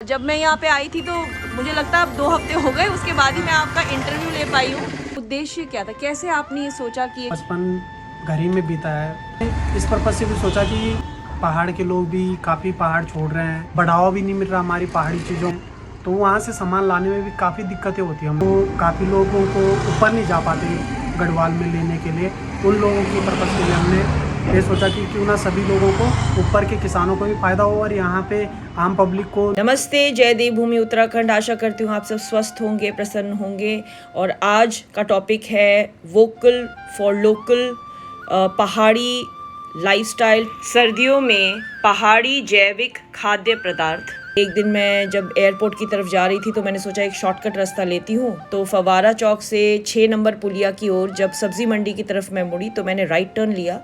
जब मैं यहाँ पे आई थी तो मुझे लगता है अब 2 हफ्ते हो गए, उसके बाद ही मैं आपका इंटरव्यू ले पाई हूँ। उद्देश्य क्या था, कैसे आपने ये सोचा कि बचपन घर ही में बीता है, इस पर्पज से भी सोचा कि पहाड़ के लोग भी काफ़ी पहाड़ छोड़ रहे हैं, बढ़ावा भी नहीं मिल रहा हमारी पहाड़ी चीज़ों, तो वहाँ से सामान लाने में भी काफ़ी दिक्कतें होती हैं। हम तो काफ़ी लोगों को ऊपर नहीं जा पाते गढ़वाल में लेने के लिए, उन लोगों की पर्पज़ के लिए हमने ये सोचा कि क्यों ना सभी लोगों को, ऊपर के किसानों को भी फ़ायदा हो और यहाँ पे आम पब्लिक को। नमस्ते, जय देवभूमि उत्तराखंड। आशा करती हूँ आप सब स्वस्थ होंगे, प्रसन्न होंगे। और आज का टॉपिक है वोकल फॉर लोकल, पहाड़ी लाइफस्टाइल, सर्दियों में पहाड़ी जैविक खाद्य पदार्थ। एक दिन मैं जब एयरपोर्ट की तरफ जा रही थी तो मैंने सोचा एक शॉर्टकट रास्ता लेती हूँ, तो फवारा चौक से 6 नंबर पुलिया की ओर जब सब्जी मंडी की तरफ मैं मुड़ी तो मैंने राइट टर्न लिया,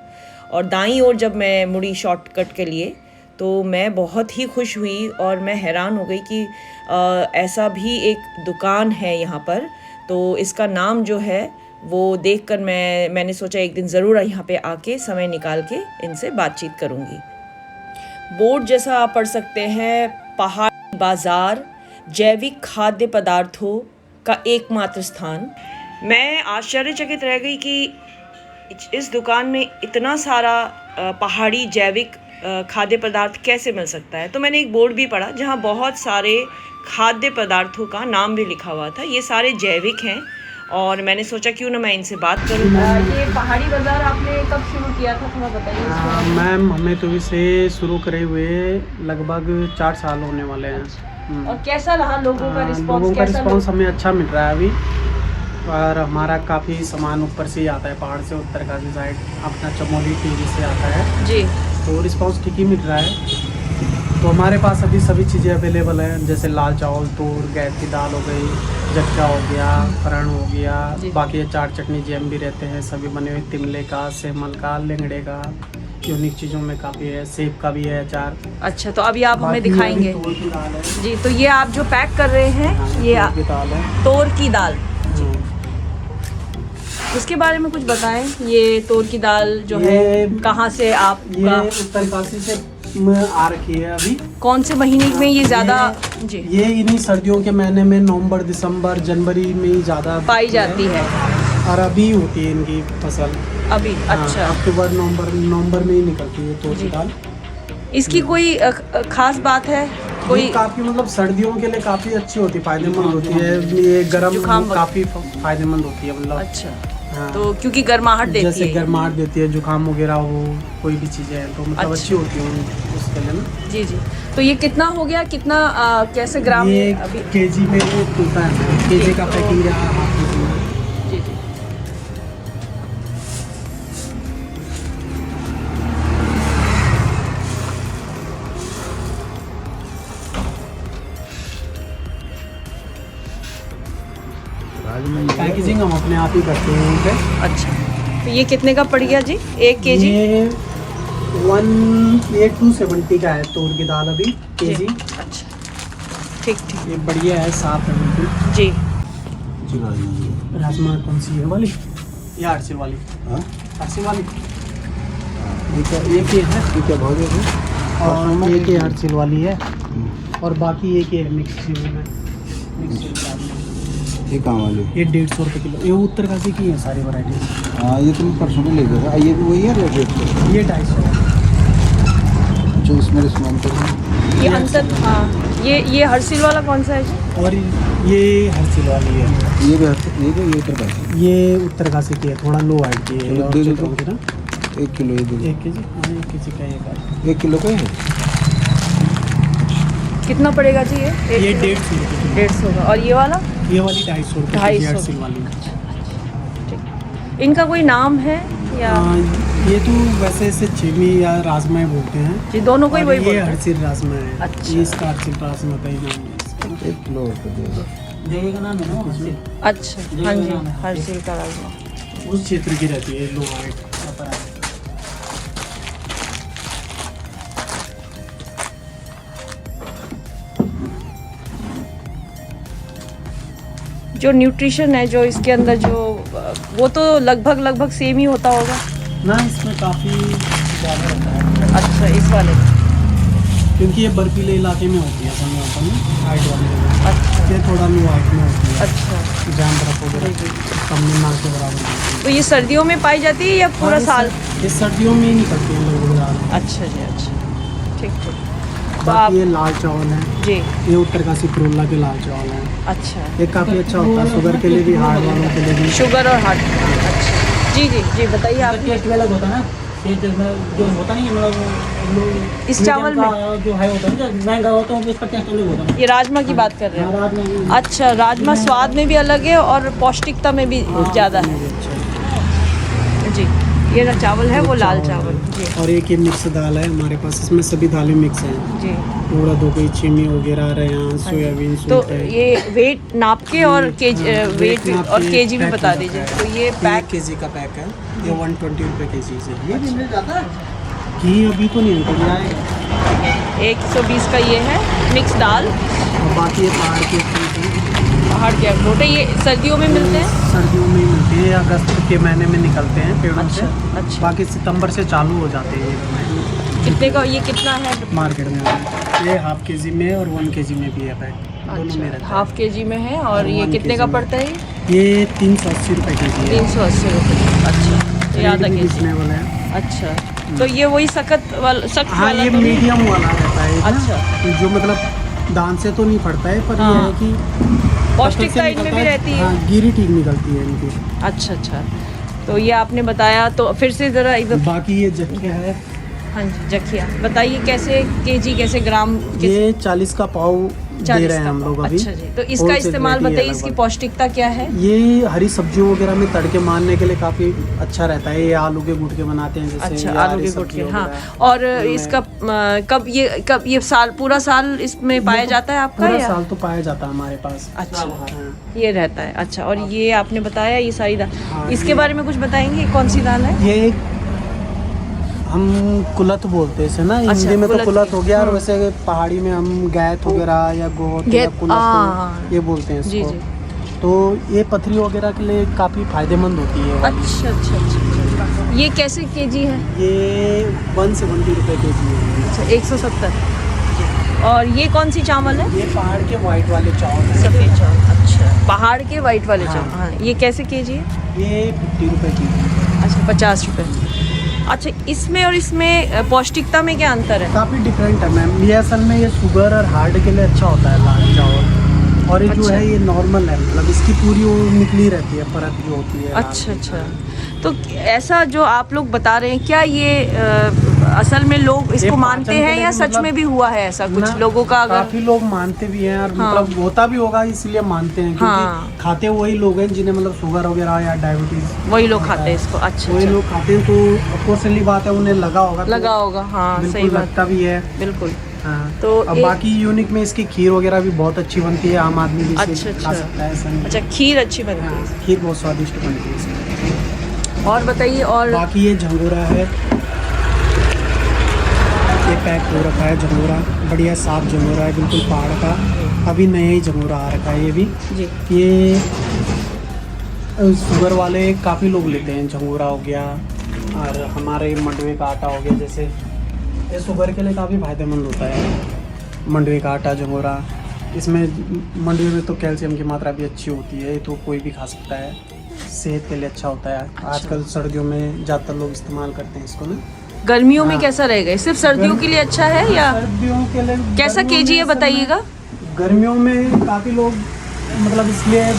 और दाईं ओर जब मैं मुड़ी शॉर्टकट के लिए तो मैं बहुत ही खुश हुई और मैं हैरान हो गई कि ऐसा भी एक दुकान है यहाँ पर। तो इसका नाम जो है वो देखकर मैंने सोचा एक दिन ज़रूर यहाँ पे आके समय निकाल के इनसे बातचीत करूँगी। बोर्ड जैसा आप पढ़ सकते हैं, पहाड़ी बाज़ार जैविक खाद्य पदार्थों का एकमात्र स्थान। मैं आश्चर्यचकित रह गई कि इस दुकान में इतना सारा पहाड़ी जैविक खाद्य पदार्थ कैसे मिल सकता है। तो मैंने एक बोर्ड भी पढ़ा जहाँ बहुत सारे खाद्य पदार्थों का नाम भी लिखा हुआ था, ये सारे जैविक हैं, और मैंने सोचा क्यों ना मैं इनसे बात करूँ। ये पहाड़ी बाज़ार आपने कब शुरू किया था, थोड़ा बताइए। मैम हमें तो इसे शुरू करे हुए लगभग 4 साल होने वाले हैं। और कैसा रहा लोगों का रिस्पॉन्स? लोगों का रिस्पॉन्स हमें अच्छा मिल रहा है अभी, और हमारा काफ़ी सामान ऊपर से ही आता है, पहाड़ से, उत्तरकाशी साइड अपना चमोली टीवी से आता है जी, तो रिस्पॉन्स ठीक ही मिल रहा है। तो हमारे पास अभी सभी चीज़ें अवेलेबल हैं, जैसे लाल चावल, तूर, गैर की दाल हो गई, जच्चा हो गया, फरण हो गया, बाकी अचार चटनी जैम भी रहते हैं, सभी बने हुए, तिमले का, सेमल का, लेंगड़े का, यूनिक चीज़ों में काफ़ी है, सेब का भी है अचार। अच्छा, तो अभी आप हमें दिखाएंगे तोर की दाल है जी। तो ये आप जो पैक कर रहे हैं ये तोर की दाल है, तोर की दाल, उसके बारे में कुछ बताएं। ये तोर की दाल जो है कहाँ से आप? ये उत्तरकाशी से आ रखी है अभी। कौन से महीने में ये ज़्यादा? जी, ये इन्हीं सर्दियों के महीने में नवंबर, दिसंबर, जनवरी में ही ज़्यादा पाई जाती है, और अभी होती है इनकी फसल अभी। अच्छा, अक्टूबर नवंबर में ही निकलती है तोर की दाल। इसकी कोई खास बात है? कोई काफ़ी मतलब सर्दियों के लिए काफ़ी अच्छी होती है, फायदेमंद होती है, ये गर्म काफ़ी फायदेमंद होती है मतलब। अच्छा, तो क्योंकि गर्माहट देती जैसे है, गर्माहट देती है, जुकाम वगैरह हो, कोई भी चीज़ें हैं तो मतलब अच्छी होती है उसके लिए ना। जी जी। तो ये कितना हो गया, कितना कैसे ग्राम? ये अभी केजी में होता है, केजी का पैकिंग या हाफ केजी में। जी जी। पैकेजिंग हम अपने आप ही करते हैं यहाँ पे। अच्छा, तो ये कितने का पड़ गया जी, 1 केजी? ये 270 का है तूर की दाल अभी केजी। अच्छा, ठीक ठीक, ये बढ़िया है, साफ है बिल्कुल जी। राजमा कौन सी है वाली, या हरसिल वाली? हरसिल वाली एक ही है, और एक ही हरसिल वाली है, और बाकी एक ही है मिक्स में। ये कहाँ वाली? ये 150 रुपये किलो, ये उत्तरकाशी की है सारी वैरायटी। हाँ, ये तुम परसों में ले गए, ये भी वही है रेट? ये 250 है जो इसमें रिस्पॉन्स ये अंतर, हाँ, ये हरसिल वाला कौन सा है जी? और ये हरसिल वाली है, ये भी ये उत्तरकाशी, ये उत्तरकाशी की है, थोड़ा लो हाइट की है। चलो, और दे दो चित्रों की ना 1 किलो, ये दे 1 केजी, 1 केजी का ये 1 किलो का है। कितना पड़ेगा जी ये? 150 रुपये। 150 का। और ये वाला? ये वाली 250 रुपये, 250 हरसिल वाली। इनका कोई नाम है या? ये तो वैसे इसे चिमी या राजमा बोलते हैं जी, दोनों को ही वही ये बोलते हैं। हरसिल राजमा है। अच्छा। ये इसका हरसिल राजमा का ही नाम है। 1 किलो दे दो। जगह का नाम है ना हरसिल, अच्छा, हाँ जी, हरसिल का राजमा। उस क्षेत्र की रहती है, लो हाइट अपर हाइट। जो न्यूट्रिशन है जो इसके अंदर जो, वो तो लगभग सेम ही होता होगा ना, इसमें काफ़ी ज़्यादा रहता है। अच्छा, इस वाले में। क्योंकि ये बर्फीले इलाके में होती है असल में होता है हाइट वाली जगह। अच्छा ये थोड़ा लो हाइट में होती है, अच्छा। जहाँ बर्फ वगैरह तमिलनाडु के बराबर होती है। तो ये सर्दियों में पाई जाती है या पूरा साल? ये सर्दियों में ही निकलती है लगभग ज़्यादा। अच्छा जी, अच्छा, ठीक ठीक। तो आप बाकी ये लाल चावल है, जी, ये उत्तरकाशी करोला के लाल चावल है। अच्छा, ये काफ़ी अच्छा होता है शुगर के लिए भी, हार्ट वालों के लिए भी। शुगर और हार्ट, अच्छा जी जी जी, बताइए आप। टेस्ट भी अलग होता है ना, टेस्ट जो होता नहीं है मतलब इस चावल में जो है होता है ना, महंगा होता है उसका टेस्ट अलग होता है। ये राजमा की बात कर रहे हैं? रात में अच्छा, राजमा स्वाद में भी अलग है और पौष्टिकता में भी ज़्यादा है जी। ये ना चावल है वो लाल चावल जी और एक ये मिक्स दाल है हमारे पास, इसमें सभी दालें मिक्स हैं। जी। पूरा दो कोई चीनी वगैरह आ रहे हैं यहाँ, सोयाबीन तो सूट है। ये वेट नाप के और केजी वेट नाप और के केजी में पैक बता हो दीजिए। जाता तो है। ये पैक 1 केजी का पैक है, ये 120 रुपये केजी से। मिल जाता है। घी अभी तो नहीं निकल आएगा। 120 का ये है मिक्स दाल। और बाकी ये पहाड़ के फ्रूट हैं, पहाड़ के अखरोट है, ये सर्दियों में मिलते हैं। सर्दियों में ही मिलते हैं, अगस्त के महीने में निकलते हैं पेड़ों से। अच्छा। बाकी सितंबर से चालू हो जाते हैं ये कितने का ये कितना है? मार्केट में। ये हाफ केजी में और 1 केजी में भी है पैक, दोनों में रहता अच्छा, है। हाफ केजी में है और ये 1 कितने का केजी में। पड़ता है? ये 380 रुपये केजी है। 380 रुपये। अच्छा, ये आधा रेट भी केजी। रिजनेबल है। अच्छा, तो ये वही सख्त वाला, सख्त हाँ, वाला ये तो नहीं? मीडियम वाला रहता है ना, अच्छा। जो मतलब दान से तो नहीं पड़ता है, पर ये हाँ। है कि पौष्टिकता फसल से इनमें निकलता भी है। रहती है। हाँ, गिरी ठीक निकलती है इनकी। अच्छा अच्छा, तो ये आपने बताया, तो फिर से ज़रा एक बाकी ये जखिया है, हाँ जी, जखिया बताइए कैसे केजी, कैसे ग्राम, ये 40 का पाव दे 40 रहे हैं का हम लोग पाव। अभी। अच्छा जी, तो इसका Wholesale इस्तेमाल rate ही है बताइए, इसकी लगभग। पौष्टिकता क्या है? ये हरी सब्जियों वगैरह में तड़के मारने के लिए काफ़ी अच्छा रहता है। ये आलू के गुटके बनाते हैं जैसे, अच्छा, ये आलू हरी के सब्जी गुटके, हाँ। वगैरह। और इनमें इसका कब ये साल, पूरा साल इसमें पाया जाता है आपका पूरा या? साल तो पाया जाता है हमारे पास। अच्छा, हाँ। ये रहता है। अच्छा, और ये आपने बताया ये सारी दाल, हाँ, इसके ये- बारे में कुछ बताएंगे, कौन सी दाल है? ये हम कुलत बोलते हैं इसे ना, अच्छा, हिंदी में तो कुलत। कुलत हो गया, और वैसे पहाड़ी में हम गैत वगैरह या गोत या गैत, हाँ। कुलत ये बोलते हैं जी इसको। जी। तो ये पथरी वगैरह के लिए काफ़ी फायदेमंद होती है। अच्छा अच्छा अच्छा, ये कैसे केजी है? ये 170 रुपये केजी है। अच्छा, 170। और ये कौन सी चावल है? ये पहाड़ के वाइट वाले चावल हैं। सफ़ेद चावल। अच्छा, पहाड़ के वाइट वाले हाँ। चावल, हाँ। ये कैसे केजी है? ये 50 रुपये केजी। अच्छा, 50 रुपये। अच्छा, इसमें और इसमें पौष्टिकता में क्या अंतर है? काफ़ी डिफरेंट है मैम। ये असल में ये शुगर और हार्ट के लिए अच्छा होता है लाल चावल, और ये जो अच्छा। है ये नॉर्मल है, मतलब इसकी पूरी वो निकली रहती है परत जो होती है लाल अच्छा की। अच्छा, तो ऐसा जो आप लोग बता रहे हैं, क्या ये असल में लोग इसको पाचन मानते के हैं लिए या भी सच मतलब- में भी हुआ है ऐसा कुछ ना, लोगों का? अगर काफी लोग मानते भी हैं, और हाँ। मतलब होता भी होगा इसलिए मानते हैं, क्योंकि हाँ। खाते वही लोग हैं जिन्हें मतलब शुगर वगैरह या डायबिटीज, वही लोग खाते हैं इसको? अच्छा वही अच्छा, लोग खाते हैं, तो अफकोर्सली बात है उन्हें लगा होगा, लगा होगा, हाँ बिल्कुल सही बात, लगता भी है। बिल्कुल। हाँ। तो अब एक- बाकी यूनिक में इसकी खीर वगैरह भी बहुत अच्छी बनती है, आम आदमी भी इसे अच्छा, खा अच्छा। सकता है ऐसा नहीं। अच्छा, खीर अच्छी बनती हाँ, है। खीर बहुत स्वादिष्ट बनती है इसमें। और बताइए, और बाकी ये झंगोरा है, ये पैक हो रखा है झंगोरा, बढ़िया साफ झंगोरा है, बिल्कुल पहाड़ का, अभी नया ही झंगोरा आ रखा है ये भी। जी, ये शुगर वाले काफ़ी लोग लेते हैं, झंगोरा हो गया, और हमारे मंडवे का आटा हो गया, जैसे ये शुगर के लिए काफ़ी फायदेमंद होता है, मंडवे का आटा झंगोरा। इसमें मंडवे में तो कैल्शियम की मात्रा भी अच्छी होती है, तो कोई भी खा सकता है, सेहत के लिए अच्छा होता है। आजकल सर्दियों में ज़्यादातर लोग इस्तेमाल करते हैं इसको ना। गर्मियों में हाँ। कैसा रहेगा? सिर्फ सर्दियों के लिए अच्छा है या सर्दियों के लिए कैसा गर्मियों केजी में है असल में- बताइएगा? गर्मियों में काफ़ी लोग मतलब इसलिए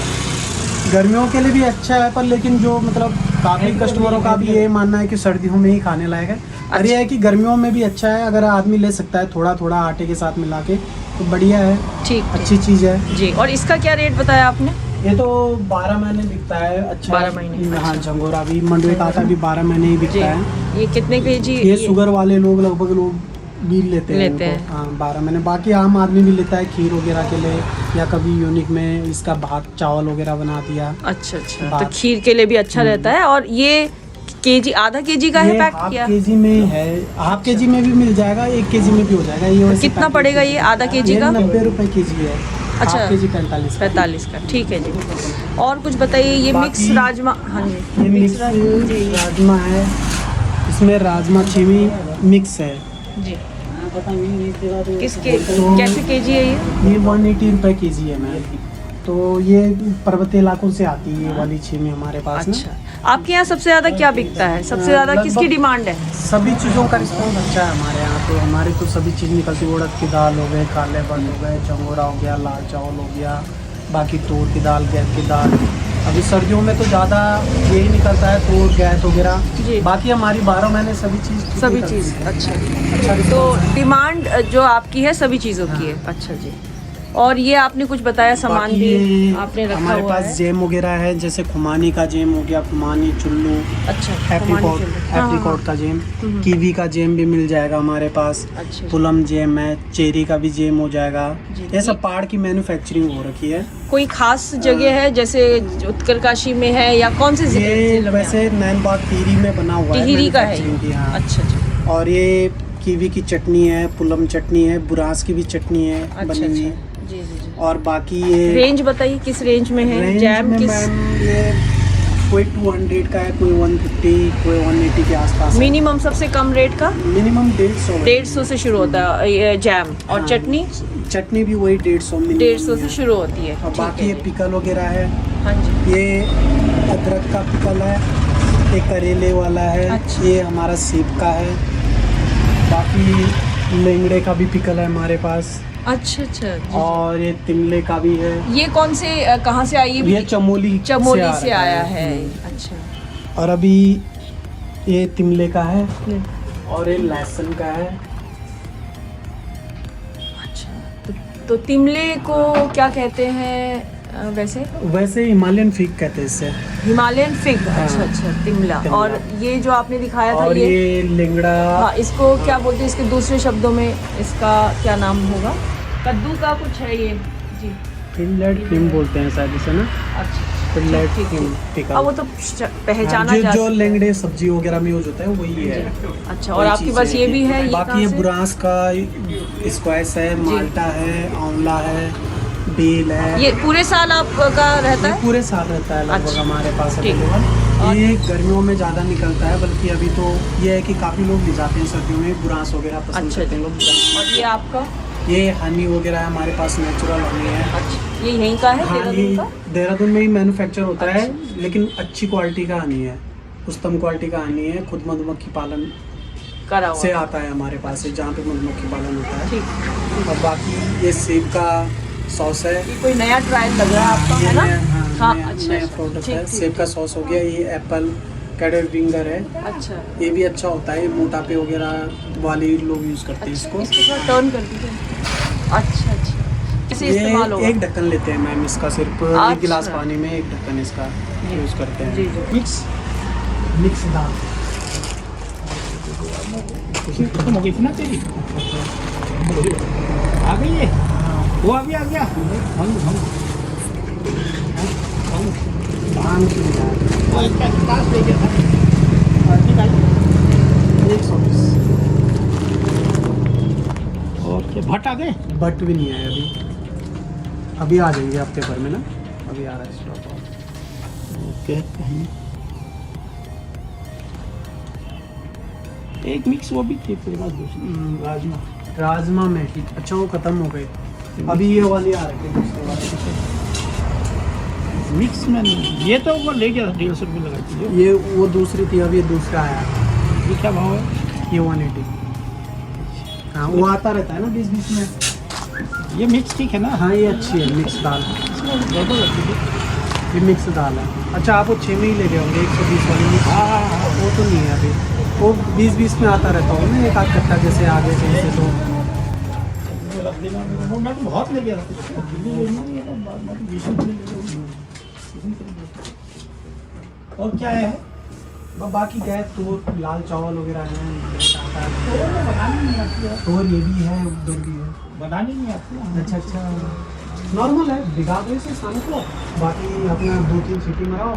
गर्मियों के लिए भी अच्छा है, पर लेकिन जो मतलब काफ़ी कस्टमरों का भी ये मानना है कि सर्दियों में ही खाने लायक है। और ये है कि गर्मियों में भी अच्छा है, अगर आदमी ले सकता है थोड़ा थोड़ा आटे के साथ मिला के, तो बढ़िया है, ठीक अच्छी चीज़ है। जी। और इसका क्या रेट बताया आपने? ये तो 12 महीने बिकता है। अच्छा 12 महीने, हाँ, झंगोरा भी, मंडवे का आटा भी 12 महीने ही जी, बिकता है। ये कितने केजी? ये शुगर वाले लोग लगभग लोग भी लेते हैं लेते इनको। हैं। हाँ, 12 महीने। बाकी आम आदमी भी लेता है खीर वगैरह के लिए, या कभी यूनिक में इसका भात चावल वगैरह बना दिया। अच्छा अच्छा, बात- तो खीर के लिए भी अच्छा रहता है। और ये केजी, आधा केजी का है ये पैक हाफ किया? केजी में है, हाफ केजी में भी मिल जाएगा, 1 केजी में भी हो जाएगा। ये वैसे कितना पैकेट पड़ेगा ये आधा केजी ये का? 90 रुपये केजी है। अच्छा। हाफ केजी 45 का। 45 का, ठीक है जी। और कुछ बताइए, ये मिक्स बाकी- राजमा, हाँ जी, ये मिक्स जी राजमा है, इसमें राजमा छीमी मिक्स है। जी। पता नहीं तेरा तो किसके तो- कैसे केजी है ये? 180 रुपये केजी है मैम। तो ये पर्वतीय इलाकों से आती है ये वाली छीमी हमारे पास ना। अच्छा, आपके यहाँ सबसे ज्यादा क्या बिकता है? सबसे ज्यादा लगभग- किसकी डिमांड है? सभी चीज़ों का रिस्पॉन्स अच्छा है हमारे यहाँ। तो हमारे तो सभी चीज़ निकलती है। उड़द की दाल हो गए, काले बट हो गए, चंगोरा हो गया, लाल चावल हो गया, बाकी तूर की दाल, गैर की दाल। अभी सर्दियों में तो ज़्यादा यही निकलता है, तूर गैस जी। वगैरह। बाकी हमारी 12 महीने सभी चीज़ सभी निकलती चीज है। अच्छा। अच्छा तो response है। डिमांड जो आपकी है सभी चीजों की है। अच्छा जी। और ये आपने कुछ बताया सामान बाकी भी ये आपने रखा हमारे हुआ पास है। जेम वगैरह है, जैसे खुमानी का जेम हो गया, खुमानी, चुल्लू, अच्छा, एप्रिकॉट, हाँ, एप्रिकॉट का जेम, कीवी का जेम भी मिल जाएगा हमारे पास। अच्छा। पुलम जेम है, चेरी का भी जेम हो जाएगा। जी। ये सब पहाड़ की मैन्युफैक्चरिंग हो रखी है। कोई खास जगह है जैसे उत्तरकाशी में है या कौन से ये जिले में? वैसे नैनबाग टिहरी में बना हुआ है टिहरी का है manufacturing की, हाँ। अच्छा अच्छा और ये कीवी की चटनी है, पुलम चटनी है, बुरास की भी चटनी है अच्छा बनी हुई। अच्छा जी जी जी। और बाकी ये रेंज बताइए किस रेंज में है? रेंज जैम में किस मैम ये कोई 200 का है, कोई 150, कोई 180 के आसपास है। मिनिमम सबसे कम रेट का मिनिमम 150 है। 150 से शुरू होता है ये जैम। और हाँ, चटनी चटनी भी वही 150 मिनिमम 150 से है। शुरू होती है। और ठीक बाकी है ये जी। पिकल वगैरह है। हाँ जी। ये अदरक का पिकल है, ये करेले वाला है, अच्छा। ये हमारा सेब का है। बाकी लेंगड़े का भी पिकल है हमारे पास। अच्छा अच्छा जी। और ये तिमले का भी है। ये कौन से कहाँ से आई ये चमोली चमोली से रखा आया है। हम्म। अच्छा और अभी ये तिमले का है और ये लहसुन का है। अच्छा। तो तिमले को क्या कहते हैं वैसे? हिमालयन फिग कहते हैं इससे। Himalayan fig. हाँ। अच्छा अच्छा तिमला। तिमला। और ये जो आपने दिखाया था और ये लेंगड़ा। हाँ, इसको क्या बोलते हैं? इसके दूसरे शब्दों में इसका क्या नाम होगा? कद्दू का कुछ है ये जी। फिनलैंड क्रीम बोलते हैं शायद इसे ना। अच्छा फिनलैंड ठीक, क्रीम पिकल। अब वो तो पहचाना हाँ, जा जो सकता है। लेंगड़े सब्जी वगैरह में यूज होता है वही है। अच्छा। और वही आपके चीज़ पास ये भी है? बाकी ये कहाँ से? बुरांस का स्क्वैश है, माल्टा है, आंवला है, बेल है। ये पूरे साल आपका रहता ये है? पूरे साल रहता है लगभग अच्छा। हमारे पास ठीक। अवेलेबल। ये गर्मियों में ज़्यादा निकलता है, बल्कि अभी तो ये है कि काफ़ी लोग ले जाते हैं सर्दियों में, बुरांस वगैरह पसंद अच्छा करते हैं लोग बुरांस। और ये आपका? ये हनी वगैरह है हमारे पास, नेचुरल हनी है। अच्छा, ये यहीं का है हाँ, ये देहरादून का? देहरादून में ही मैन्युफैक्चर होता है, लेकिन अच्छी क्वालिटी का हनी है, उत्तम क्वालिटी का हनी है। खुद मधुमक्खी पालन करा हुआ से आता है हमारे पास से, जहाँ पे मधुमक्खी पालन होता है। ठीक। और बाकी ये सेब का सॉस है। ये कोई नया ट्रायल लग रहा है आपका, ये है ना? नया- हाँ, नया अच्छा प्रोडक्ट ठीक, है। ठीक, सेब का सॉस हो गया। ये एप्पल कैडर विंगर है, अच्छा ये भी अच्छा होता है। मोटापे वगैरह वाले लोग यूज़ करते हैं इसको। इसको थोड़ा टर्न कर दीजिए। अच्छा अच्छा। कैसे ये इस्तेमाल होगा? एक ढक्कन लेते हैं मैम इसका, सिर्फ अच्छा। एक गिलास पानी में एक ढक्कन इसका यूज़ करते हैं। जी जी। मिक्स दाल। खत्म हो गई थी ना तेरी? आ गई है वो अभी आ गया। हम धान की दाल। इसका गिलास ले गया था। निकाल। 120। और क्या भट आ गए? बट भी नहीं आया अभी आ जाएंगे हफ्ते भर में ना। अभी आ रहा है स्टॉक। ओके। एक मिक्स वो भी थी फिर दूसरी राजमा। राजमा में अच्छा वो खत्म हो गए। अभी ये वाली आ रही है दूसरे वाली। मिक्स में नहीं। ये तो वो ले गया था 150 रुपये लगा के। ये वो दूसरी थी, अब ये दूसरा आया। ये क्या भाव है? ये 180। हाँ, वो आता रहता है ना 20-20 में। ये मिक्स ठीक है ना? हाँ, ये अच्छी है मिक्स दाल। इसमें गड़बड़ लगती है। ये मिक्स दाल है। अच्छा, आप वो 6 में ही ले गए होंगे 120 वाली मिक्स। हाँ। वो तो नहीं है अभी, वो 20-20 में आता रहता हूँ ना, एक आध कट्टा जैसे आगे कहीं से। तो मैं तो बहुत ले गया था। और क्या है? बाकी गए तो लाल चावल वगैरह हैं, बनानी नहीं आती है। और ये भी है, उधर भी है। बनानी नहीं आती है। अच्छा अच्छा, नॉर्मल है, भिगा दो इसे शाम को, बाकी अपना 2-3 सीटी मराओ,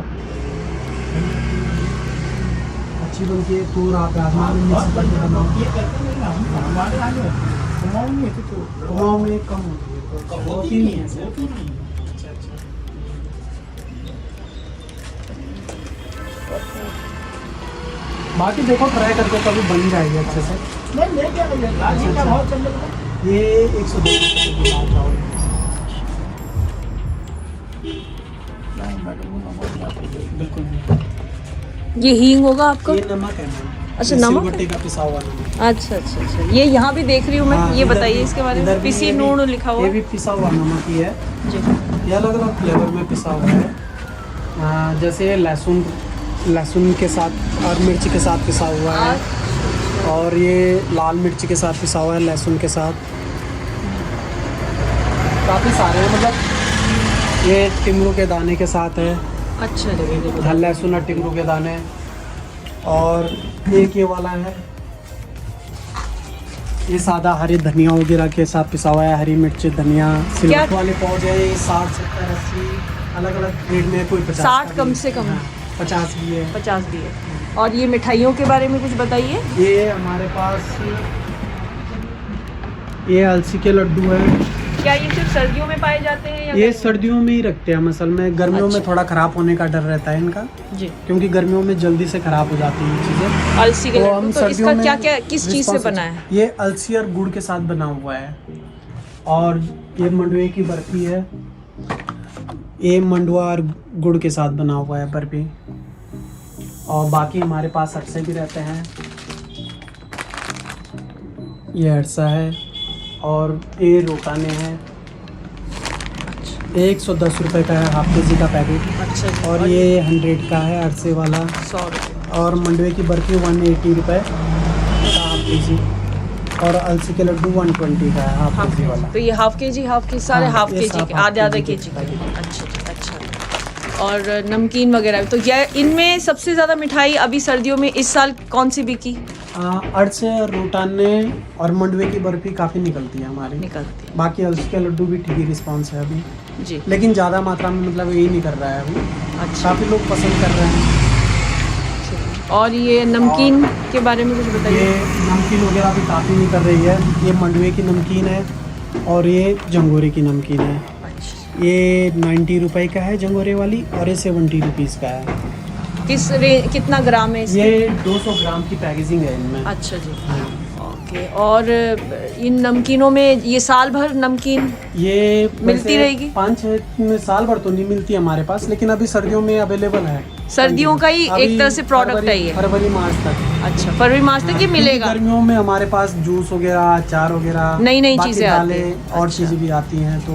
अच्छी बनती है। तो आप राजमा में मिक्स करके बनाओ। ये करते हैं ना हम, हमारे यहाँ कुमाऊँ में होती तो कुमाऊँ में कम होती है, तो होती नहीं है। होती नहीं है। अच्छा अच्छा। बाकी देखो ट्राई करके कभी बन जाएगी अच्छे से। नहीं लेके आइए, लाल का भाव चल रहा है। ये 102 रुपये लाल चावल। बिल्कुल। ये हींग होगा आपका? ये नमक है मैम। अच्छा, ये नमक है? सिलबट्टे का पिसा हुआ नमक। अच्छा अच्छा अच्छा, ये यहाँ भी देख रही हूँ मैं। हाँ, ये इधर बताइए भी- इसके बारे इधर में। भी पिसी ये भी- नून लिखा हुआ ये भी पिसा हुआ नमक ही है। जी। ये अलग अलग फ्लेवर में पिसा हुआ है। जैसे लहसुन लहसुन के साथ और मिर्च के साथ पिसा हुआ है, और ये लाल मिर्च के साथ पिसा हुआ है, लहसुन के साथ। काफ़ी सारे हैं, मतलब ये टिमरू के दाने के साथ है, अच्छा जी। लहसुन और टिमरू के दाने। और एक ये वाला है, ये सादा हरी धनिया वगैरह के साथ पिसा हुआ है, हरी मिर्च धनिया। सिलवट वाले पाउच है, ये 60 70 80 अलग अलग रेट में, कोई 50 60 का कम भी से कम। हाँ, 50 भी है। 50 भी है। और ये मिठाइयों के बारे में कुछ बताइए। ये हमारे पास ये अलसी के लड्डू है। क्या ये सिर्फ सर्दियों में पाए जाते हैं या ये गर्मियों सर्दियों में ही रखते हैं हम असल में। गर्मियों में अच्छा। थोड़ा ख़राब होने का डर रहता है इनका, में? जी। क्योंकि गर्मियों में जल्दी से ख़राब हो जाती हैं चीज़ें। अलसी के तो लड्डू, हम तो सर्दियों इसका में क्या क्या किस चीज़ से रिस्पॉन्स बना है? ये अलसी और गुड़ के साथ बना हुआ है। और ये मंडुए की बर्फी है, ये मंडुआ और गुड़ के साथ बना हुआ है बर्फी। और बाकी हमारे पास अरसे भी रहते हैं, ये अरसा है। और ये रोटाने हैं, 110 रुपये का है हाफ के जी का पैकेट। अच्छा जी। और ये 100 का है अरसे वाला। 100 रुपये। और मंडुए की बर्फी 180 रुपये का हाफ के जी। और अलसी के लड्डू 120 का है हाफ के जी वाला। तो ये हाफ के जी सारे हाँ, हाफ ये के जी सब के, हाफ आधे आधे के के जी जी के के। अच्छा जी, अच्छा। और नमकीन वगैरह भी। तो ये इनमें सबसे ज़्यादा मिठाई अभी सर्दियों में इस साल कौन सी बिकी? अरसे और रोटाने और मंडुए की बर्फी काफ़ी निकलती है हमारी। निकलती बाकी अलसी के लड्डू भी ठीक ही रिस्पॉन्स है अभी, है जी। लेकिन ज़्यादा मात्रा में मतलब यही नहीं कर रहा है अभी। अच्छा। काफ़ी लोग पसंद कर रहे हैं। और ये नमकीन के बारे में कुछ ये बताइए। नमकीन वगैरह भी काफ़ी नहीं कर रही है। ये मंडुए की नमकीन है और ये जंगोरे की नमकीन है। अच्छा। ये 90 रुपये का है जंगोरे वाली, और ये 70 रुपीज़ का है। कितना ग्राम है इसके? ये 200 ग्राम की पैकेजिंग है इनमें। अच्छा जी। ओके। और इन नमकीनों में ये साल भर नमकीन ये मिलती वैसे रहेगी? 5-6 साल भर तो नहीं मिलती हमारे पास, लेकिन अभी सर्दियों में अवेलेबल है। सर्दियों का ही अभी एक तरह से प्रोडक्ट है ये। फरवरी मार्च तक। अच्छा, फरवरी मार्च तक ये क्योंकि मिलेगा। गर्मियों में हमारे पास जूस वगैरह, अचार वगैरह, नई-नई बाकी चीज़ें आती दालें हैं। और अच्छा। चीज़ें भी आती हैं, तो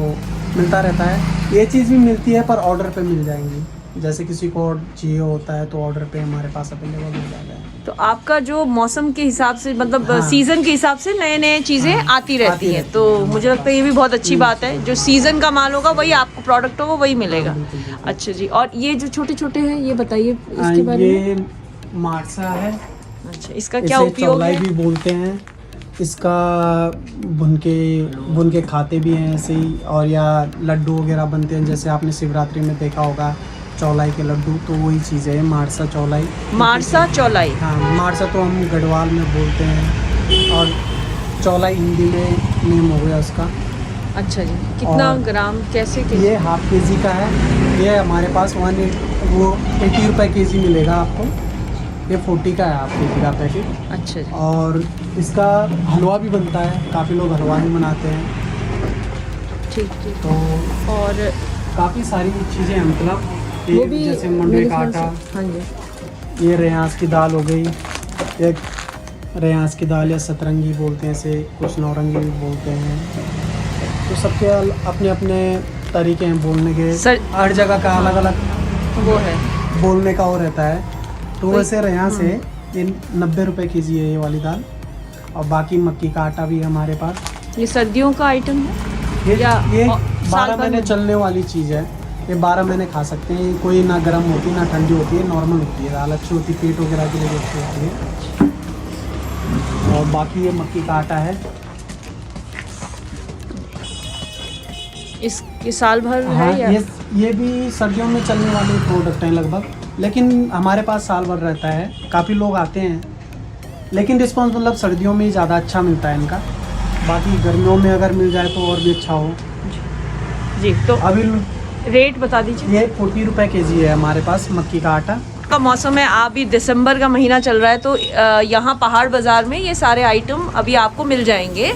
मिलता रहता है। ये चीज़ भी मिलती है पर ऑर्डर पे मिल जाएंगी। जैसे किसी को चाहिए होता है तो ऑर्डर पे हमारे पास अवेलेबल हो जाएगा। तो आपका जो मौसम के हिसाब से, मतलब हाँ। सीजन के हिसाब से नए नए चीज़ें हाँ, आती रहती आती हैं। रहती तो हैं। मुझे लगता है ये भी बहुत अच्छी बात है। जो सीजन का माल होगा वही आपको, प्रोडक्ट होगा वही मिलेगा। बिल्कुल, बिल्कुल। अच्छा जी। और ये जो छोटे छोटे हैं ये बताइए इसके बारे में। ये मार्सा है, अच्छा, इसका क्या इसे उपयोग चौलाई है? भी बोलते हैं। इसका बुन के खाते भी हैं ऐसे ही, और या लड्डू वगैरह बनते हैं, जैसे आपने शिवरात्रि में देखा होगा चौलाई के लड्डू, तो वही चीज़ है मारसा चौलाई। मारसा चौलाई। हाँ, मारसा तो हम गढ़वाल में बोलते हैं, और चौलाई हिंदी में नेम हो गया उसका। अच्छा जी। कितना और ग्राम, कैसे के? ये हाफ के जी का है। ये हमारे पास 80 रुपये के जी मिलेगा आपको। ये 40 का है हाफ के जी का पैकेट। अच्छा जी। और इसका हलवा भी बनता है, काफ़ी लोग हलवा भी बनाते हैं। ठीक ठीक। तो और काफ़ी सारी चीज़ें हैं, मतलब वो ये भी जैसे मंडुए मेरे का ख्याल आटा, से- हाँ जी। ये रेयांस की दाल हो गई, एक रेयांस की दाल या सतरंगी बोलते हैं, ऐसे कुछ नौरंगी भी बोलते हैं। तो सबके अपने अपने तरीके हैं बोलने के। हर जगह का अलग अलग वो है। बोलने का वो रहता है। तो वैसे रेयांस है, ये 90 रुपये के जी है ये वाली दाल। और बाकी मक्की का आटा भी है हमारे पास। ये सर्दियों का आइटम है? ये या 12 महीने चलने वाली चीज़ है। ये 12 महीने खा सकते हैं। कोई ना गर्म होती ना ठंडी होती है, नॉर्मल होती है दाल, अच्छी होती है, पेट वगैरह के लिए भी अच्छी होती है। और बाकी ये मक्की का आटा है। ये साल भर हाँ, है या? ये भी सर्दियों में चलने वाले प्रोडक्ट हैं लगभग, लेकिन हमारे पास साल भर रहता है। काफ़ी लोग आते हैं, लेकिन रिस्पॉन्स मतलब सर्दियों में ही ज़्यादा अच्छा मिलता है इनका। बाकी गर्मियों में अगर मिल जाए तो और भी अच्छा हो। जी। तो अभी रेट बता दीजिए। ये 40 रुपये के जी है हमारे पास मक्की का आटा। का मौसम है, अभी दिसंबर का महीना चल रहा है, तो यहाँ पहाड़ बाज़ार में ये सारे आइटम अभी आपको मिल जाएंगे।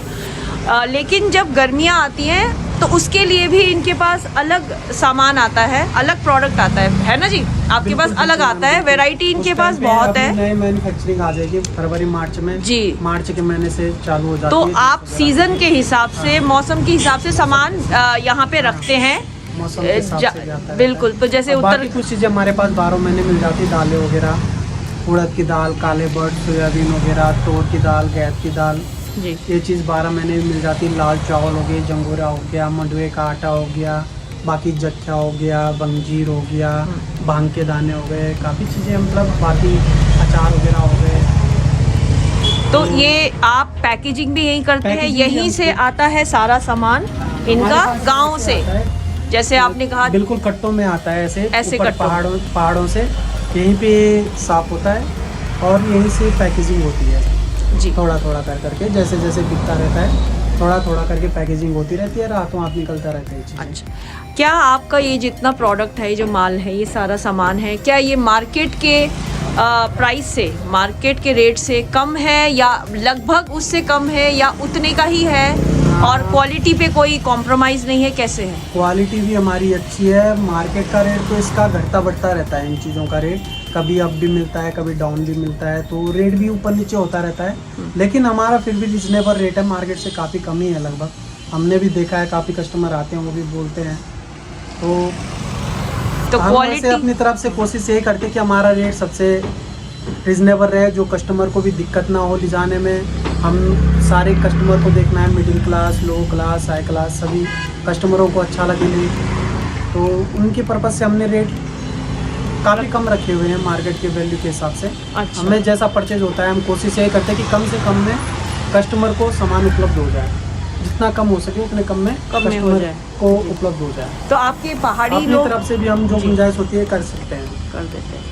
लेकिन जब गर्मियाँ आती हैं तो उसके लिए भी इनके पास अलग सामान आता है, अलग प्रोडक्ट आता है ना जी? आपके पास अलग आता है, वैरायटी इनके पास बहुत है। नई मैन्युफैक्चरिंग आ जाएगी फरवरी मार्च में जी, मार्च के महीने से चालू हो जाती तो है। आप सीज़न के हिसाब से, मौसम के हिसाब से सामान यहाँ पे रखते हैं। मौसम के हिसाब से भी आता है। बिल्कुल, तो जैसे और उत्तर बाकी कुछ चीज़ें हमारे पास 12 महीने मिल जाती है, दालें वगैरह, उड़द की दाल, काले बर्ड, सोयाबीन वगैरह, तोर की दाल, गैद की दाल, जी। ये चीज़ 12 महीने में मिल जाती है। लाल चावल हो गए, जंगोरा हो गया, मंडुए का आटा हो गया, बाकी जख्या हो गया, बंजीर हो गया, भांग के दाने हो गए, काफ़ी चीज़ें मतलब, बाकी अचार वगैरह हो गए। तो ये आप पैकेजिंग भी यहीं करते हैं? पैकेजिंग यहीं भी से हम- आता है सारा सामान इनका, हमारे पास गांव से? आता है। जैसे आपने कहा बिल्कुल कट्टों में आता है, ऐसे ऊपर कट्टों। पहाड़ों से यहीं पे साफ होता है और यहीं से पैकेजिंग होती है। जी। थोड़ा थोड़ा करके, जैसे जैसे बिकता रहता है, थोड़ा थोड़ा करके पैकेजिंग होती रहती है, रातों हाथ निकलता रहता है चीज़ें। अच्छा, क्या आपका ये जितना प्रोडक्ट है, ये जो माल है, ये सारा सामान है, क्या ये मार्केट के प्राइस से, मार्केट के रेट से कम है या लगभग उससे कम है या उतने का ही है? और क्वालिटी पे कोई कॉम्प्रोमाइज़ नहीं है, कैसे है? क्वालिटी भी हमारी अच्छी है। मार्केट का रेट तो इसका घटता बढ़ता रहता है, इन चीज़ों का रेट कभी अप भी मिलता है, कभी डाउन भी मिलता है, तो रेट भी ऊपर नीचे होता रहता है। लेकिन हमारा फिर भी रिजनेबल रेट है, मार्केट से काफ़ी कम ही है लगभग। हमने भी देखा है, काफ़ी कस्टमर आते हैं, वो भी बोलते हैं। तो हम वैसे क्वालिटी अपनी तरफ से कोशिश यही करते हैं कि हमारा रेट सबसे रिजनेबल रहे, जो कस्टमर को भी दिक्कत ना हो ले जाने में। हम सारे कस्टमर को देखना है, मिडिल क्लास, लो क्लास, हाई क्लास, सभी कस्टमरों को अच्छा लगे नहीं, तो उनके पर्पज़ से हमने रेट काफ़ी कम रखे हुए हैं मार्केट के वैल्यू के हिसाब से। अच्छा। हमें जैसा परचेज होता है, हम कोशिश यही करते हैं कि कम से कम में कस्टमर को सामान उपलब्ध हो जाए, जितना कम हो सके उतने कम में कम में हो कस्टमर जाए। को उपलब्ध हो जाए। तो आपके पहाड़ी अपनी लोग तरफ से भी हम जो जी। गुंजाइश होती है कर सकते हैं। कर देते हैं।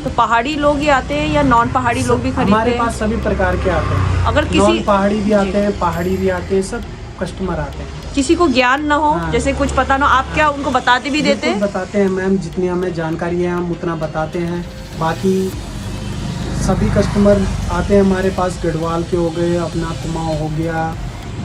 तो पहाड़ी लोग ही आते हैं या नॉन पहाड़ी लोग भी खरीदते हमारे हैं? पास सभी प्रकार के आते हैं, अगर किसी नॉन पहाड़ी भी जी। आते हैं, पहाड़ी भी आते हैं, सब कस्टमर आते हैं। किसी को ज्ञान ना हो, हाँ। जैसे कुछ पता ना हो, आप क्या उनको बताते भी देते बिल्कुल हैं? बताते हैं मैम, जितनी हमें जानकारी है हम उतना बताते हैं। बाकी सभी कस्टमर आते हैं हमारे पास, गढ़वाल के हो गए, अपना कुमाऊँ हो गया,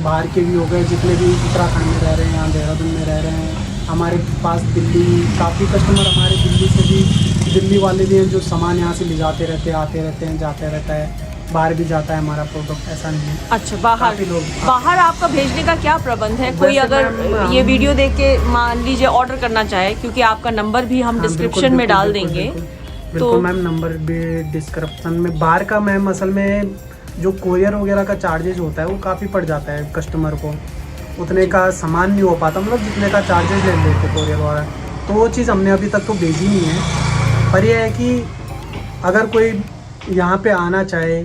बाहर के भी हो गए, जितने भी उत्तराखंड में रह रहे हैं, यहाँ देहरादून में रह रहे हैं। हमारे पास दिल्ली, काफ़ी कस्टमर हमारे दिल्ली से भी, दिल्ली वाले भी हैं जो सामान यहाँ से ले जाते रहते हैं, आते रहते हैं, जाते रहता है, बाहर भी जाता है हमारा प्रोडक्ट, ऐसा नहीं है। अच्छा, बाहर काफ़ी लोग बाहर आपका भेजने का क्या प्रबंध है? कोई वैसे अगर मैम, ये वीडियो देख के मान लीजिए ऑर्डर करना चाहे, क्योंकि आपका नंबर भी हम हाँ, डिस्क्रिप्शन में डाल देंगे, बिल्कुल मैम, नंबर भी डिस्क्रिप्शन में। बाहर का मैम असल में जो कोरियर वगैरह का चार्जेज होता है वो काफ़ी पड़ जाता है कस्टमर को, उतने का सामान नहीं हो पाता, मतलब जितने का चार्जेज ले लेते कोरियर वाला, तो वो चीज़ हमने अभी तक तो भेजी नहीं है। पर यह है कि अगर कोई यहाँ पे आना चाहे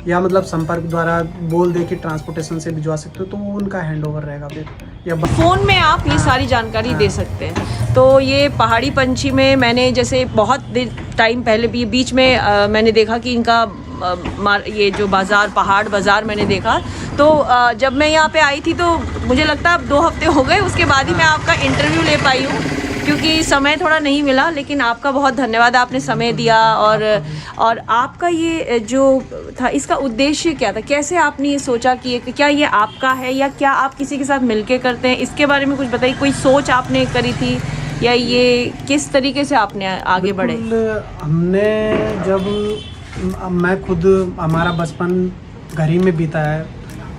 या मतलब संपर्क द्वारा बोल दे कि ट्रांसपोर्टेशन से भिजवा सकते हो, तो वो उनका हैंड ओवर रहेगा फिर, या फ़ोन में आप ये सारी जानकारी दे सकते हैं। तो ये पहाड़ी पंछी में मैंने जैसे बहुत टाइम पहले भी बीच में मैंने देखा कि इनका ये जो बाज़ार, पहाड़ बाज़ार मैंने देखा, तो जब मैं यहाँ पे आई थी तो मुझे लगता है अब 2 हफ्ते हो गए, उसके बाद ही मैं आपका इंटरव्यू ले पाई हूँ, क्योंकि समय थोड़ा नहीं मिला। लेकिन आपका बहुत धन्यवाद, आपने समय दिया। और आपका ये जो था, इसका उद्देश्य क्या था? कैसे आपने ये सोचा कि क्या ये आपका है या क्या आप किसी के साथ मिलके करते हैं? इसके बारे में कुछ बताइए। कोई सोच आपने करी थी या ये किस तरीके से आपने आगे बढ़े? हमने जब मैं खुद, हमारा बचपन घर ही में बीता है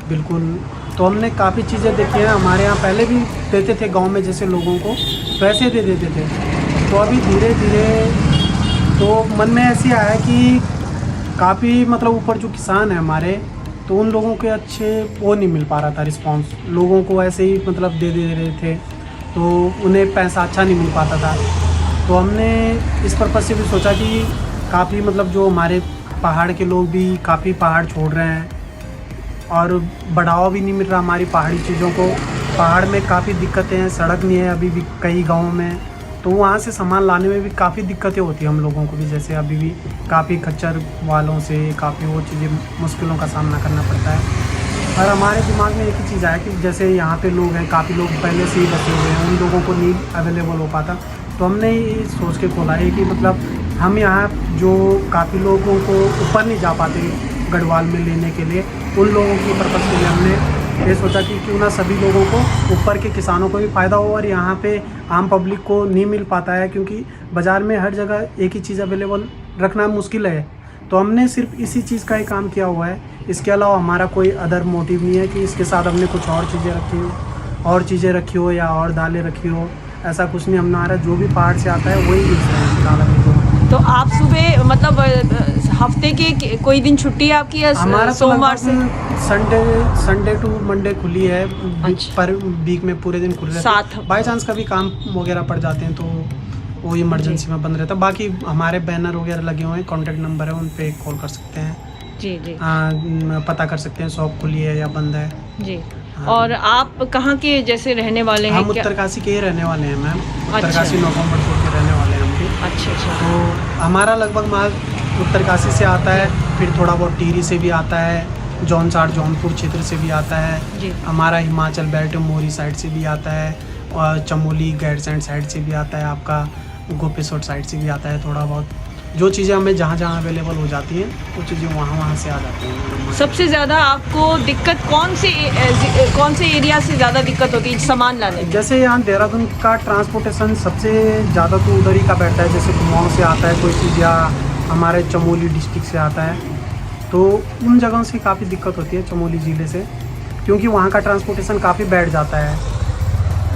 बिल्कुल, तो हमने काफ़ी चीज़ें देखी हैं। हमारे यहाँ पहले भी देते थे गांव में जैसे लोगों को, वैसे दे देते थे। तो अभी धीरे धीरे तो मन में ऐसे आया कि काफ़ी मतलब ऊपर जो किसान है हमारे, तो उन लोगों के अच्छे वो नहीं मिल पा रहा था रिस्पांस, लोगों को ऐसे ही मतलब दे रहे थे, तो उन्हें पैसा अच्छा नहीं मिल पाता था। तो हमने इस पर्पज़ से भी सोचा कि काफ़ी मतलब जो हमारे पहाड़ के लोग भी काफ़ी पहाड़ छोड़ रहे हैं और बढ़ावा भी नहीं मिल रहा हमारी पहाड़ी चीज़ों को। पहाड़ में काफ़ी दिक्कतें हैं, सड़क नहीं है अभी भी कई गाँवों में, तो वहाँ से सामान लाने में भी काफ़ी दिक्कतें होती हैं हम लोगों को भी। जैसे अभी भी काफ़ी खच्चर वालों से काफ़ी वो चीज़ें, मुश्किलों का सामना करना पड़ता है। और हमारे दिमाग में एक ही चीज़ आया कि जैसे यहाँ पे लोग हैं, काफ़ी लोग पहले से ही बसे हुए हैं, उन लोगों को नहीं अवेलेबल हो पाता, तो हमने ये सोच के खोला है कि मतलब हम यहाँ जो काफ़ी लोगों को ऊपर नहीं जा पाते गढ़वाल में लेने के लिए, उन लोगों की पर्पज़ के लिए हमने ये सोचा कि क्यों ना सभी लोगों को, ऊपर के किसानों को भी फ़ायदा हो और यहाँ पे आम पब्लिक को नहीं मिल पाता है, क्योंकि बाज़ार में हर जगह एक ही चीज़ अवेलेबल रखना मुश्किल है। तो हमने सिर्फ इसी चीज़ का ही काम किया हुआ है। इसके अलावा हमारा कोई अदर मोटिव नहीं है कि इसके साथ हमने कुछ और चीज़ें रखी हो या और दालें रखी हो, ऐसा कुछ नहीं। हमारा जो भी पहाड़ से आता है वही यूज़ है फिलहाल अभी तो। तो आप सुबह मतलब हफ्ते के कोई दिन छुट्टी है आपकी या हमारा सोमवार से? संडे टू मंडे खुली है। अच्छा। पर वीक में पूरे दिन खुल रहती सात है। बाई चांस कभी काम वगैरह पड़ जाते हैं तो वो इमरजेंसी में बंद रहता है। बाकी हमारे बैनर वगैरह लगे हुए हैं, कॉन्टैक्ट नंबर है, उन पे कॉल कर सकते हैं। जी जी पता कर सकते हैं शॉप खुली है या बंद है। जी। और आप कहाँ के जैसे रहने वाले हैं? हम क्या? उत्तरकाशी के ही रहने वाले हैं मैम। अच्छा। उत्तरकाशी नौकंबरपुर के रहने वाले हैं हम भी। अच्छा अच्छा। तो हमारा लगभग माल उत्तरकाशी से आता है, फिर थोड़ा बहुत टिहरी से भी आता है, जौनपुर क्षेत्र से भी आता है जी। हमारा, हिमाचल बेल्ट मोरी साइड से भी आता है, और चमोली गैरसैंड साइड से भी आता है, आपका गोपेश्वर साइड से भी आता है। थोड़ा बहुत जो चीज़ें हमें जहाँ जहाँ अवेलेबल हो जाती हैं वो चीज़ें वहाँ से आ जाती हैं। सबसे ज़्यादा आपको दिक्कत कौन से एरिया से ज़्यादा दिक्कत होती है सामान लाने में? जैसे यहाँ देहरादून का ट्रांसपोर्टेशन सबसे ज़्यादा तो उधर ही का बैठता है। जैसे कुमाऊँ से आता है कोई चीज़ या हमारे चमोली डिस्ट्रिक्ट से आता है, तो उन जगहों से काफ़ी दिक्कत होती है चमोली ज़िले से, क्योंकि वहाँ का ट्रांसपोर्टेशन काफ़ी बैठ जाता है।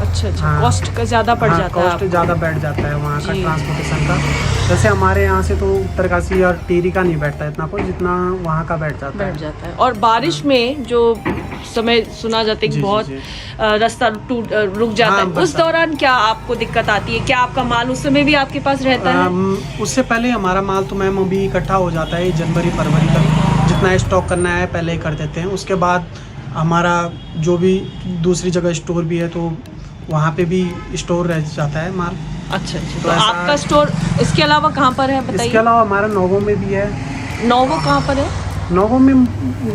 अच्छा अच्छा। हाँ। कॉस्ट का ज़्यादा पड़ जाता है कॉस्ट आपको। ज़्यादा बैठ जाता है वहाँ का जी। ट्रांसपोर्टेशन का। जैसे हमारे यहाँ से तो उत्तरकाशी और टिहरी का नहीं बैठता इतना कुछ, जितना वहाँ का बैठ जाता बैठ जाता है। और बारिश में जो समय सुना जाता है कि जी, बहुत जी। रास्ता रुक जाता हाँ, है, उस बरसात। दौरान क्या आपको दिक्कत आती है? क्या आपका माल उस समय भी आपके पास रहता है? उससे पहले हमारा माल तो मैम अभी इकट्ठा हो जाता है जनवरी फरवरी तक। जितना स्टॉक करना है पहले ही कर देते हैं। उसके बाद हमारा जो भी दूसरी जगह स्टोर भी है तो वहाँ पे भी स्टोर रह जाता है माल। अच्छा अच्छा। तो तो ऐसा- आपका स्टोर इसके अलावा कहाँ पर है इसके बताइए? अलावा हमारा नौगों में भी है। नौगो कहाँ पर है? नौगों में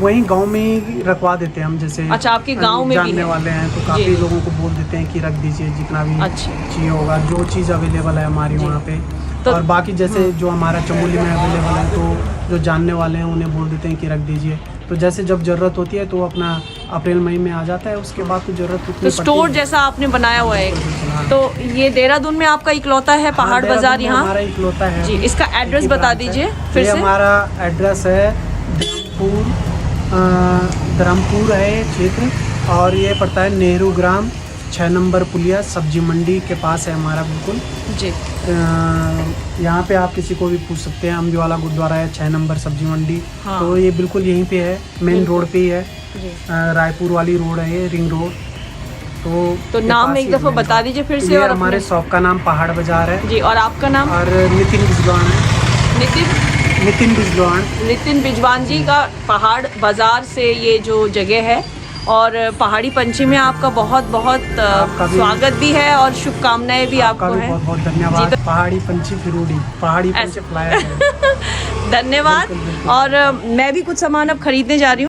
वहीं गांव में ही रखवा देते हैं हम। जैसे अच्छा, आपके गांव में भी जानने है? वाले हैं तो काफ़ी जी। लोगों को बोल देते हैं कि रख दीजिए जितना भी अच्छा। चाहिए होगा, जो चीज़ अवेलेबल है हमारी जी। वहाँ पे। तो- और बाकी जैसे जो हमारा चमोली में अवेलेबल है तो जो जानने वाले हैं उन्हें बोल देते हैं कि रख दीजिए। तो जैसे जब ज़रूरत होती है तो अपना अप्रैल मई में आ जाता है, उसके बाद तो ज़रूरत उतनी तो पड़ती स्टोर है। जैसा आपने बनाया हुआ है हाँ। तो ये देहरादून में आपका इकलौता है पहाड़ देहरादून बाजार में यहाँ? हमारा इकलौता है। जी, इसका एड्रेस एक ही बता ब्रांच है। दीजिए फिर ये से। हमारा एड्रेस है धर्मपुर है क्षेत्र, और ये पड़ता है नेहरू ग्राम 6 नंबर पुलिया सब्जी मंडी के पास है हमारा बिल्कुल। जी यहाँ पे आप किसी को भी पूछ सकते हैं, अम्बीवाला गुरुद्वारा है 6 नंबर सब्जी मंडी। हाँ। तो ये बिल्कुल यहीं पे है, मेन रोड पे ही है। जी। रायपुर वाली रोड है ये, रिंग रोड। तो ये नाम पास एक ही दफ़ा है मेन बता रोड। दीजिए फिर से। ये और हमारे अपने- शॉप का नाम पहाड़ बाजार है, जी। और आपका नाम? और नितिन बिजवान है। नितिन बिजवान। नितिन बिजवान जी का पहाड़ बाजार से ये जो जगह है। और पहाड़ी पंछी में आपका बहुत बहुत आपका भी- स्वागत भी है और शुभकामनाएं भी आपका आपको भी हैं। बहुत बहुत धन्यवाद। जी, तो- पहाड़ी पंछी फिरूडी, पहाड़ी पंछी फ्लायर है। धन्यवाद। बिल्कुल, बिल्कुल। और मैं भी कुछ सामान अब खरीदने जा रही हूँ।